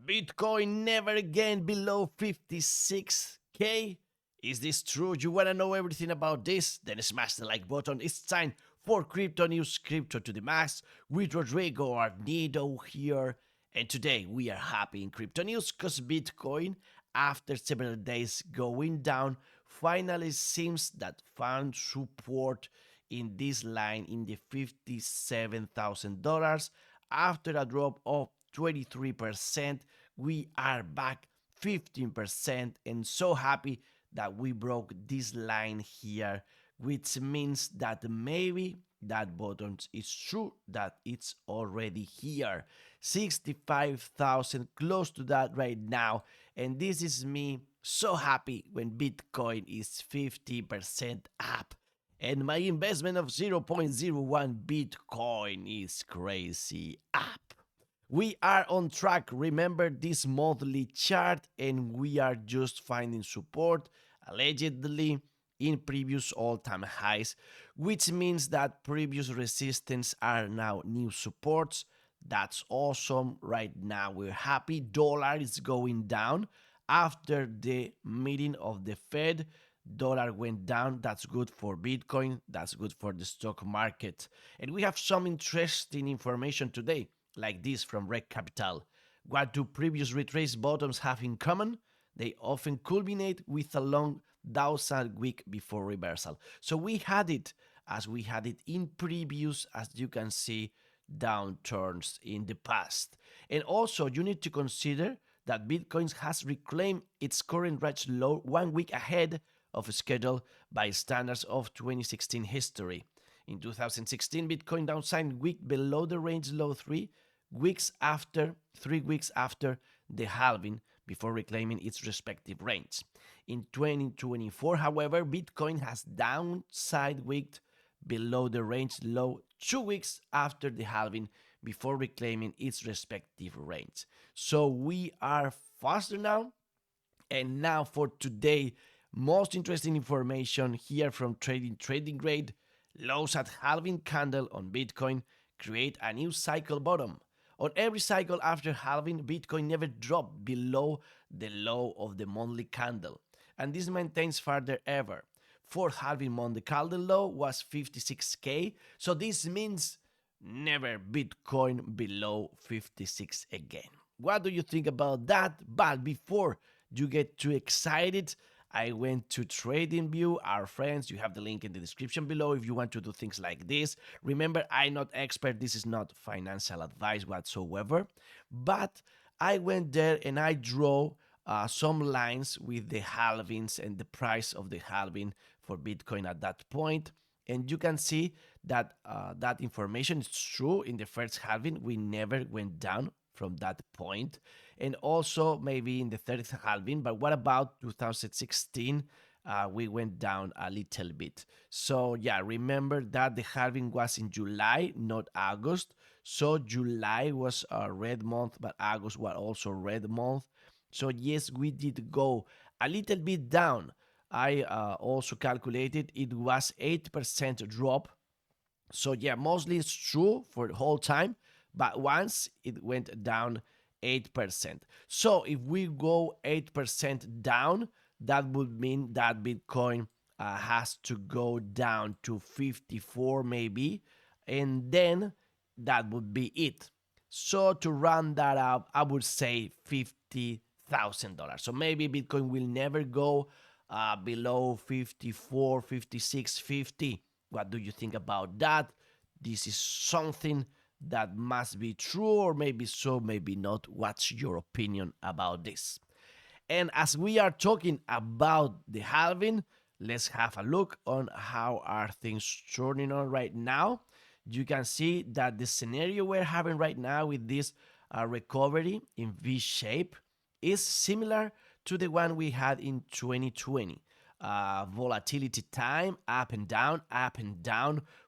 Bitcoin never again below 56K? Is this true? You wanna know everything about this? Then smash the like button. It's time for Crypto News, Crypto to the Max with Rodrigo Arnedo here. And today we are happy in Crypto News because Bitcoin, after several days going down, finally seems that found support in this line in the $57,000 after a drop of 23%. We are back 15% and so happy that we broke this line here, which means that maybe that bottom is true, that it's already here. 65,000, close to that right now. And this is me so happy when Bitcoin is 50% up. And my investment of 0.01 Bitcoin is crazy up. We are on track. Remember this monthly chart, and we are just finding support allegedly in previous all-time highs, which means that previous resistance are now new supports. That's awesome. Right now we're happy. Dollar is going down after the meeting of the Fed. Dollar went down. That's good for Bitcoin. That's good for the stock market. And we have some interesting information today, like this from Rec Capital. What do previous retrace bottoms have in common? They often culminate with a long downside week before reversal. So we had it as we had it in previous, as you can see, downturns in the past. And also you need to consider that Bitcoin has reclaimed its current range low 1 week ahead of schedule by standards of 2016 history. In 2016, Bitcoin downside week below the range low 3 weeks after the halving before reclaiming its respective range. In 2024, however, Bitcoin has downside week below the range low 2 weeks after the halving before reclaiming its respective range. So we are faster now. And now for today, most interesting information here from trading grade. Lows at halving candle on Bitcoin create a new cycle bottom. On every cycle after halving, Bitcoin never dropped below the low of the monthly candle, and this maintains further ever. Fourth halving monthly candle low was 56K, so this means never Bitcoin below 56 again. What do you think about that? But before you get too excited, I went to TradingView, our friends. You have the link in the description below if you want to do things like this. Remember, I'm not expert. This is not financial advice whatsoever. But I went there and I drew some lines with the halvings and the price of the halving for Bitcoin at that point. And you can see that that information is true. In the first halving, we never went down from that point, and also maybe in the third halving. But what about 2016? We went down a little bit. So yeah, remember that the halving was in July, not August. So July was a red month, but August was also red month. So yes, we did go a little bit down. I also calculated it was 8% drop. So yeah, mostly it's true for the whole time, but once it went down 8%. So if we go 8% down, that would mean that Bitcoin has to go down to 54 maybe, and then that would be it. So to round that up, I would say $50,000. So maybe Bitcoin will never go below 54, 56, 50. What do you think about that? This is something that must be true, or maybe so, maybe not. What's your opinion about this? And as we are talking about the halving, let's have a look on how are things turning on right now. You can see that the scenario we're having right now with this recovery in V shape is similar to the one we had in 2020. Volatility time up and down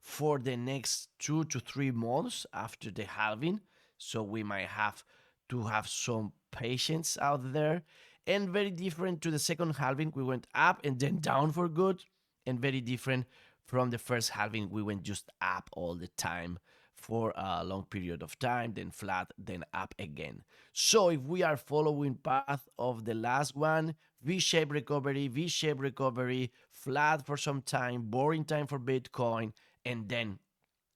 for the next 2 to 3 months after the halving. So we might have to have some patience out there. And very different to the second halving, we went up and then down for good. And very different from the first halving, we went just up all the time for a long period of time, then flat, then up again. So if we are following path of the last one, V-shaped recovery, flat for some time, boring time for Bitcoin, and then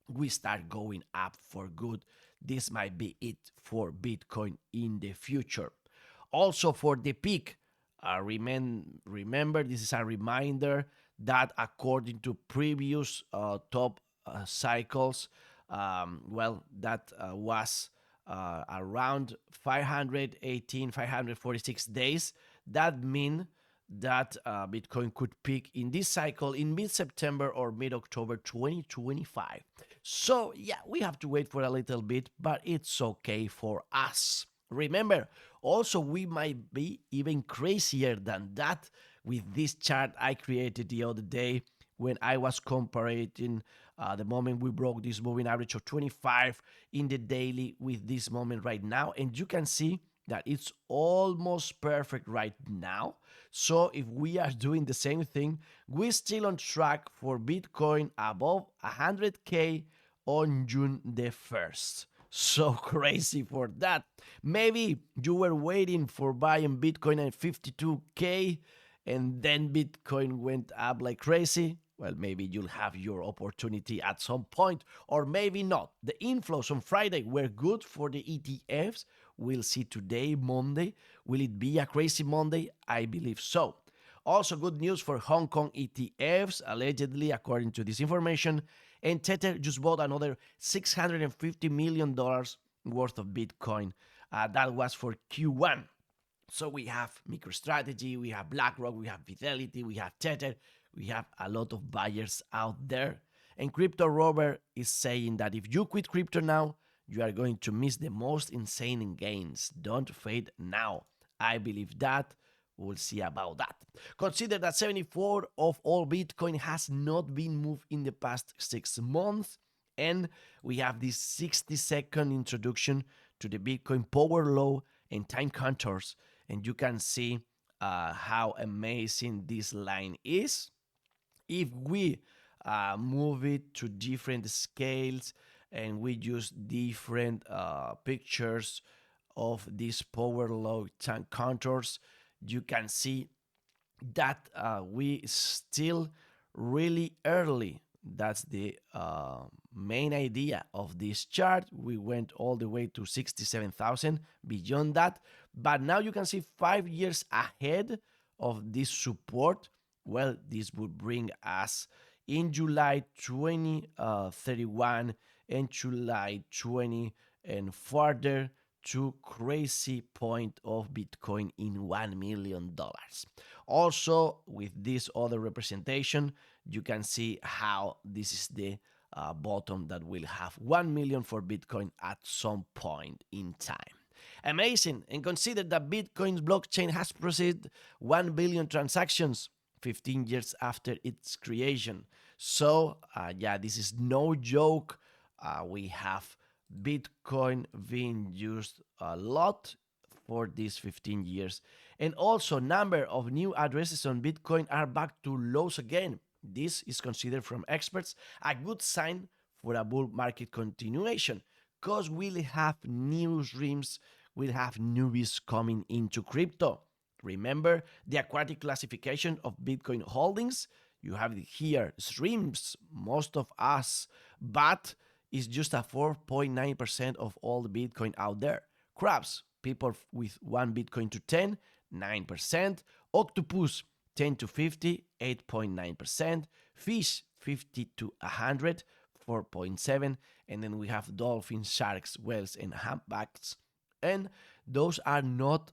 we start going up for good. This might be it for Bitcoin in the future. Also for the peak, remember, this is a reminder that according to previous top cycles, that was around 518, 546 days. That means that Bitcoin could peak in this cycle in mid-September or mid-October 2025. So yeah, we have to wait for a little bit, but it's okay for us. Remember, also we might be even crazier than that with this chart I created the other day when I was comparing the moment we broke this moving average of 25 in the daily with this moment right now. And you can see that it's almost perfect right now. So if we are doing the same thing, we're still on track for Bitcoin above 100K on June the 1st. So crazy for that. Maybe you were waiting for buying Bitcoin at 52K and then Bitcoin went up like crazy. Well, maybe you'll have your opportunity at some point, or maybe not. The inflows on Friday were good for the ETFs. We'll see today, Monday. Will it be a crazy Monday? I believe so. Also, good news for Hong Kong ETFs, allegedly, according to this information. And Tether just bought another $650 million worth of Bitcoin. That was for Q1. So we have MicroStrategy, we have BlackRock, we have Fidelity, we have Tether, we have a lot of buyers out there. And Crypto Rover is saying that if you quit crypto now, you are going to miss the most insane gains. Don't fade now. I believe that. We'll see about that. Consider that 74 of all Bitcoin has not been moved in the past 6 months. And we have this 60-second introduction to the Bitcoin power law and time contours. And you can see how amazing this line is. If we move it to different scales and we use different pictures of these power law time contours, you can see that we still really early. That's the main idea of this chart. We went all the way to 67,000 beyond that, but now you can see 5 years ahead of this support. Well, this would bring us in July 2031 and July 20 and further to crazy point of Bitcoin in $1 million. Also, with this other representation, you can see how this is the bottom that will have 1 million for Bitcoin at some point in time. Amazing. And consider that Bitcoin's blockchain has processed 1 billion transactions 15 years after its creation. So, yeah, this is no joke. We have Bitcoin being used a lot for these 15 years. And also, number of new addresses on Bitcoin are back to lows again. This is considered from experts a good sign for a bull market continuation, because we'll have new streams, we'll have newbies coming into crypto. Remember the aquatic classification of Bitcoin holdings? You have here streams, most of us, but it's just a 4.9% of all the Bitcoin out there. Crabs, people with 1 Bitcoin to 10, 9%. Octopus, 10 to 50, 8.9%. Fish, 50 to 100, 4.7%. And then we have dolphins, sharks, whales, and humpbacks. And those are not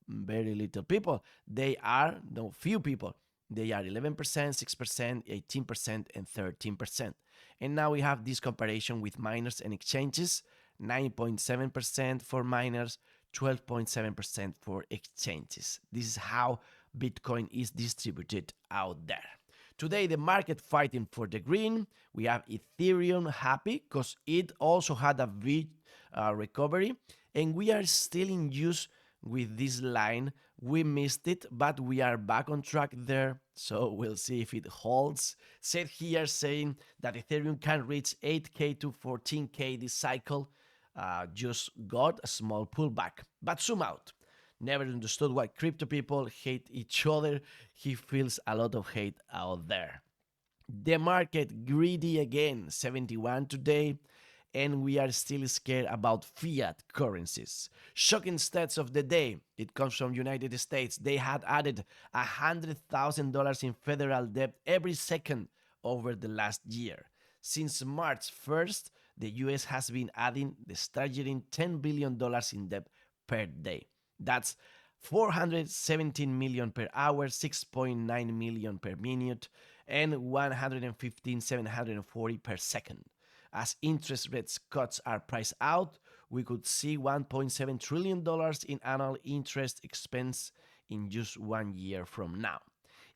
very little people. They are no few people. They are 11%, 6%, 18%, and 13%. And now we have this comparison with miners and exchanges. 9.7% for miners, 12.7% for exchanges. This is how Bitcoin is distributed out there. Today, the market fighting for the green. We have Ethereum happy because it also had a big recovery. And we are still in use with this line. We missed it, but we are back on track there. So we'll see if it holds. Said here saying that Ethereum can reach 8K to 14K this cycle. Just got a small pullback, but zoom out. Never understood why crypto people hate each other. He feels a lot of hate out there. The market greedy again, 71 today, and we are still scared about fiat currencies. Shocking stats of the day. It comes from United States. They had added $100,000 in federal debt every second over the last year. Since March 1st, the US has been adding the staggering $10 billion in debt per day. That's 417 million per hour, 6.9 million per minute, and 115,740 per second. As interest rates cuts are priced out, we could see $1.7 trillion in annual interest expense in just 1 year from now.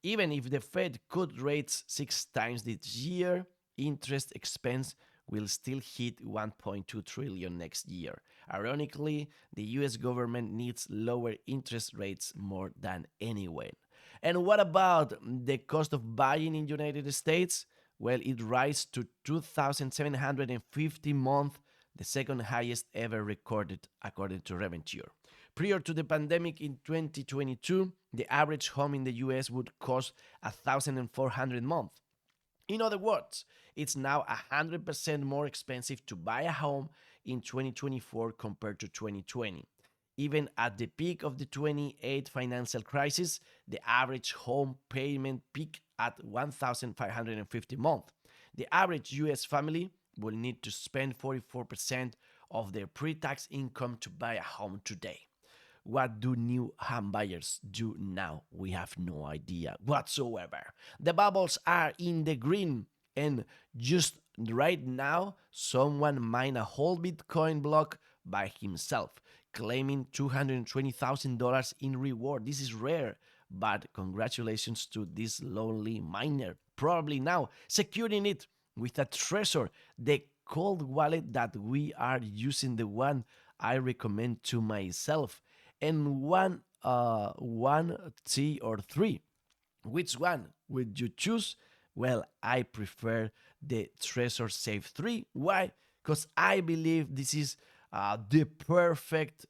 Even if the Fed cut rates 6 times this year, interest expense will still hit 1.2 trillion next year. Ironically, the US government needs lower interest rates more than anyone. And what about the cost of buying in United States? Well, it rises to 2,750 a month, the second highest ever recorded according to Reventure. Prior to the pandemic in 2022, the average home in the US would cost 1,400 a month. In other words, it's now 100% more expensive to buy a home in 2024 compared to 2020. Even at the peak of the 28 financial crisis, the average home payment peaked at 1,550 a month. The average US family will need to spend 44% of their pre-tax income to buy a home today. What do new home buyers do now? We have no idea whatsoever. The bubbles are in the green, and just right now, someone mined a whole Bitcoin block by himself, claiming $220,000 in reward. This is rare, but congratulations to this lonely miner. Probably now securing it with a Trezor, the cold wallet that we are using, the one I recommend to myself, and one T or three. Which one would you choose? Well, I prefer the Trezor Safe 3. Why? Because I believe this is the perfect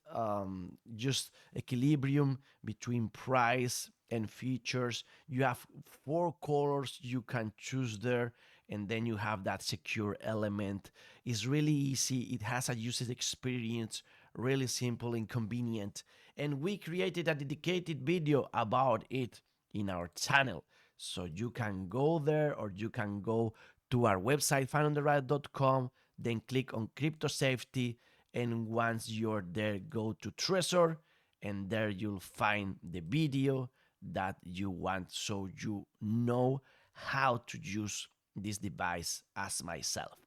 just equilibrium between price and features. You have 4 colors you can choose there, and then you have that secure element. It's really easy. It has a user experience, really simple and convenient. And we created a dedicated video about it in our channel. So you can go there, or you can go to our website, findontheright.com, then click on crypto safety, and once you're there, go to Trezor, and there you'll find the video that you want, so you know how to use this device as myself.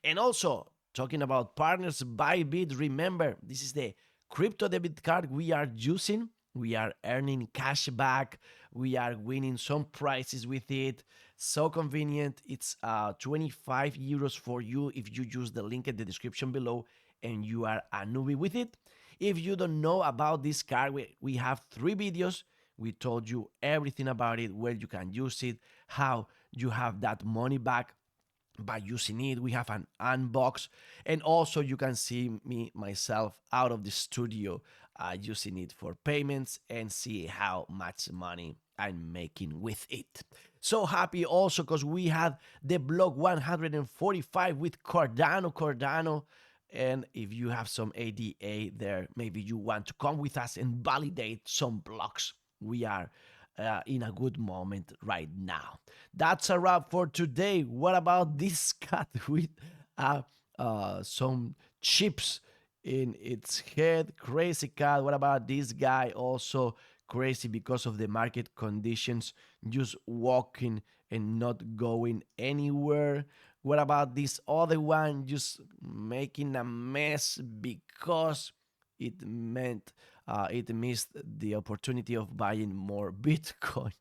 And also, talking about partners, Bybit, remember, this is the crypto debit card we are using. We are earning cash back. We are winning some prizes with it. So convenient. It's 25 euros for you if you use the link in the description below and you are a newbie with it. If you don't know about this card, we have 3 videos. We told you everything about it, where you can use it, how you have that money back by using it. We have an unbox, and also you can see myself out of the studio using it for payments and see how much money I'm making with it. So happy also because we had the block 145 with Cardano. And if you have some ADA there, maybe you want to come with us and validate some blocks. We are in a good moment right now. That's a wrap for today. What about this cat with some chips in its head? Crazy cat. What about this guy? Also crazy because of the market conditions, just walking and not going anywhere. What about this other one, just making a mess because it missed the opportunity of buying more Bitcoin?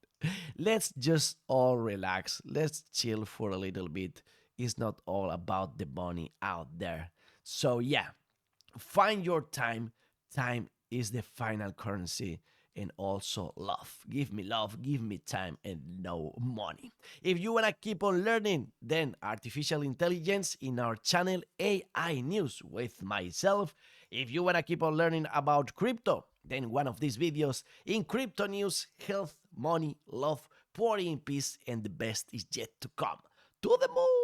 Let's just all relax. Let's chill for a little bit. It's not all about the money out there. So yeah, find your time. Time is the final currency, and also love, give me time, and no money. If you want to keep on learning, then artificial intelligence in our channel AI News with myself. If you want to keep on learning about crypto, then one of these videos in Crypto News: health, money, love, power in peace, and the best is yet to come. To the moon!